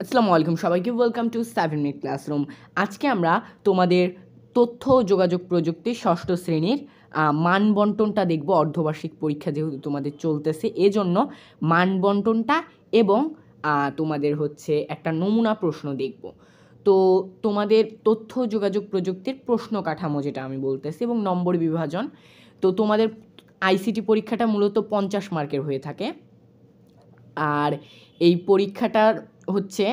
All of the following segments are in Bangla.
আসসালামু আলাইকুম সবাইকে, ওয়েলকাম টু 7 মিনিট ক্লাসরুম। আজকে আমরা তোমাদের তথ্য ও যোগাযোগ প্রযুক্তির ষষ্ঠ শ্রেণীর মান বন্টনটা দেখব। অর্ধবার্ষিক পরীক্ষা যেহেতু তোমাদের চলতেছে, এজন্য মান বন্টনটা এবং তোমাদের হচ্ছে একটা নমুনা প্রশ্ন দেখব। তো তোমাদের তথ্য যোগাযোগ প্রযুক্তির প্রশ্ন কাঠামো যেটা আমি বলতেছি এবং নম্বর বিভাজন। তো তোমাদের আইসিটি পরীক্ষাটা মূলত 50 মার্কের হয়ে থাকে। আর এই পরীক্ষাটার হচ্ছে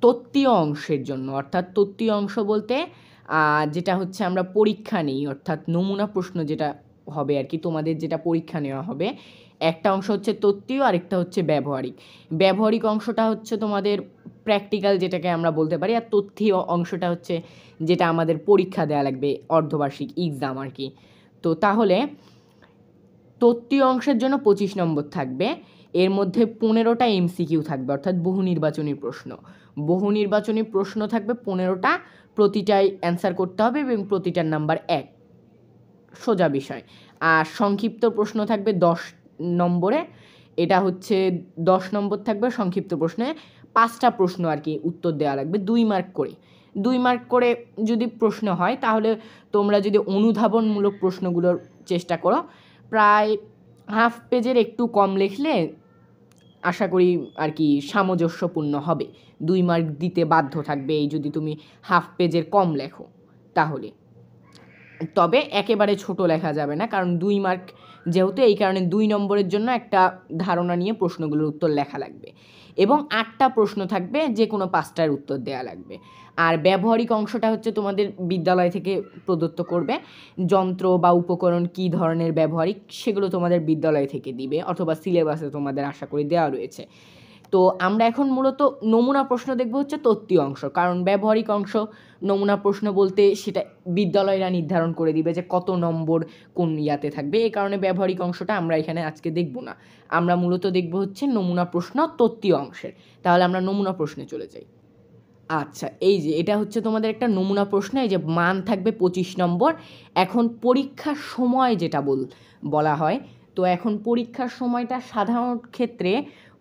তত্ত্বীয় অংশের জন্য, অর্থাৎ তত্ত্বীয় অংশ বলতে যেটা হচ্ছে আমরা পরীক্ষা নিই, অর্থাৎ নমুনা প্রশ্ন যেটা হবে আর কি, তোমাদের যেটা পরীক্ষা নেওয়া হবে, একটা অংশ হচ্ছে তত্ত্বীয়, আরেকটা হচ্ছে ব্যবহারিক। ব্যবহারিক অংশটা হচ্ছে তোমাদের প্র্যাকটিক্যাল যেটাকে আমরা বলতে পারি, আর তথ্যীয় অংশটা হচ্ছে যেটা আমাদের পরীক্ষা দেওয়া লাগবে, অর্ধবার্ষিক এক্সাম আর কি। তো তাহলে তত্ত্বীয় অংশের জন্য 25 নম্বর থাকবে, এর মধ্যে 15টা এমসিকিউ থাকবে, অর্থাৎ বহু নির্বাচনী প্রশ্ন। বহু নির্বাচনী প্রশ্ন থাকবে 15টা, প্রতিটাই অ্যান্সার করতে হবে এবং প্রতিটার নাম্বার 1, সোজা বিষয়। আর সংক্ষিপ্ত প্রশ্ন থাকবে 10 নম্বরে, এটা হচ্ছে 10 নম্বর থাকবে সংক্ষিপ্ত প্রশ্নে। 5টা প্রশ্ন আর কি উত্তর দেওয়া লাগবে, 2 মার্ক করে। 2 মার্ক করে যদি প্রশ্ন হয়, তাহলে তোমরা যদি অনুধাবনমূলক প্রশ্নগুলোর চেষ্টা করো, প্রায় হাফ পেজের একটু কম লিখলে আশা করি আর কি সামঞ্জস্যপূর্ণ হবে। 2 মার্ক দিতে বাধ্য থাকবে এই যদি তুমি হাফ পেজের কম লেখো তাহলে। তবে একেবারে ছোট লেখা যাবে না, কারণ 2 মার্ক যেহেতু, এই কারণে 2 নম্বরের জন্য একটা ধারণা নিয়ে প্রশ্নগুলোর উত্তর লেখা লাগবে এবং 8টা প্রশ্ন থাকবে, যে কোনো 5টার উত্তর দেওয়া লাগবে। আর ব্যবহারিক অংশটা হচ্ছে তোমাদের বিদ্যালয় থেকে প্রদত্ত করবে, যন্ত্র বা উপকরণ কী ধরনের ব্যবহারিক সেগুলো তোমাদের বিদ্যালয় থেকে দিবে, অথবা সিলেবাসে তোমাদের আশা করি দেওয়া রয়েছে। তো আমরা এখন মূলত নমুনা প্রশ্ন দেখব হচ্ছে তত্ত্বীয় অংশ, কারণ ব্যবহারিক অংশ নমুনা প্রশ্ন বলতে সেটা বিদ্যালয়রা নির্ধারণ করে দিবে যে কত নম্বর কোন ইয়াতে থাকবে, এই কারণে ব্যবহারিক অংশটা আমরা এখানে আজকে দেখব না। আমরা মূলত দেখব হচ্ছে নমুনা প্রশ্ন তত্ত্বীয় অংশের। তাহলে আমরা নমুনা প্রশ্নে চলে যাই। আচ্ছা, এই যে এটা হচ্ছে তোমাদের একটা নমুনা প্রশ্ন, এই যে মান থাকবে 25 নম্বর। এখন পরীক্ষার সময় যেটা বলা হয়, তো এখন পরীক্ষার সময়টা সাধারণ ক্ষেত্রে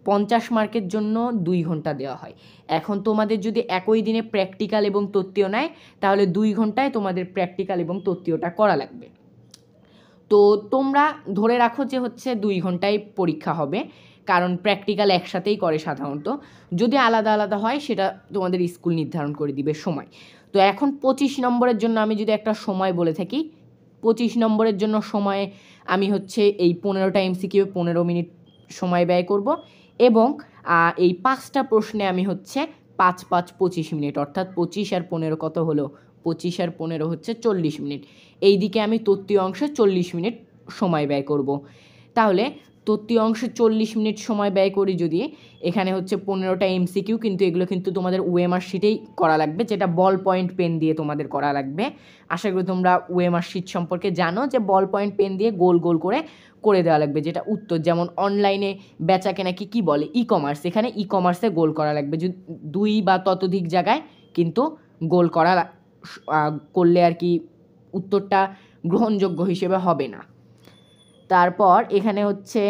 50 মার্কের জন্য 2 ঘন্টা দেওয়া হয়। এখন তোমাদের যদি একই দিনে প্র্যাকটিক্যাল এবং তত্ত্বীয় নেয়, তাহলে 2 ঘন্টায় তোমাদের প্র্যাকটিক্যাল এবং তত্ত্বীয়টা করা লাগবে। তো তোমরা ধরে রাখো যে হচ্ছে 2 ঘন্টায় পরীক্ষা হবে, কারণ প্র্যাকটিক্যাল একসাথেই করে সাধারণত। যদি আলাদা আলাদা হয় সেটা তোমাদের স্কুল নির্ধারণ করে দিবে সময়। তো এখন 25 নম্বরের জন্য আমি যদি একটা সময় বলে থাকি, 25 নম্বরের জন্য সময় আমি হচ্ছে এই 15টা এমসিকিউ 15 মিনিট সময় ব্যয় করব, এবং এই 5টা প্রশ্নে আমি হচ্ছে 5 5 25 মিনিট, অর্থাৎ 25 আর 15 কত হলো, 25 আর 15 হচ্ছে 40 মিনিট। এই দিকে আমি তত্ত্বীয় অংশে 40 মিনিট সময় ব্যয় করব। তাহলে তত্ত্বীয় অংশে 40 মিনিট সময় ব্যয় করি যদি, এখানে হচ্ছে 15টা এমসিকিউ, কিন্তু এগুলো কিন্তু তোমাদের ওএমআর শিটেই করা লাগবে, যেটা বল পয়েন্ট পেন দিয়ে তোমাদের করা লাগবে। আশা করি তোমরা ওএমআর শিট সম্পর্কে জানো, যে বল পয়েন্ট পেন দিয়ে গোল গোল করে দেওয়া লাগবে, যেটা উত্তর। যেমন অনলাইনে বেচা কেনাকে কী বলে, ই কমার্স, এখানে ই কমার্সে গোল করা লাগবে, যদি 2 বা ততোধিক জায়গায় কিন্তু গোল করলে আর কি উত্তরটা গ্রহণযোগ্য হিসেবে হবে না। তারপর এখানে হচ্ছে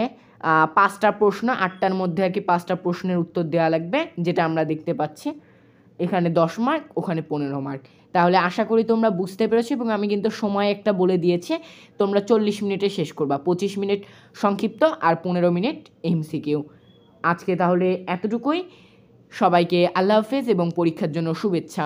5টা প্রশ্ন, 8টার মধ্যে আর কি 5টা প্রশ্নের উত্তর দেওয়া লাগবে, যেটা আমরা দেখতে পাচ্ছি এখানে 10 মার্ক, ওখানে 15 মার্ক। তাহলে আশা করি তোমরা বুঝতে পেরেছো, এবং আমি কিন্তু সময় একটা বলে দিয়েছি, তোমরা 40 মিনিটে শেষ করবা, 25 মিনিট সংক্ষিপ্ত আর 15 মিনিট এমসিকিউ। আজকে তাহলে এতটুকুই। সবাইকে আল্লাহ হাফেজ এবং পরীক্ষার জন্য শুভেচ্ছা।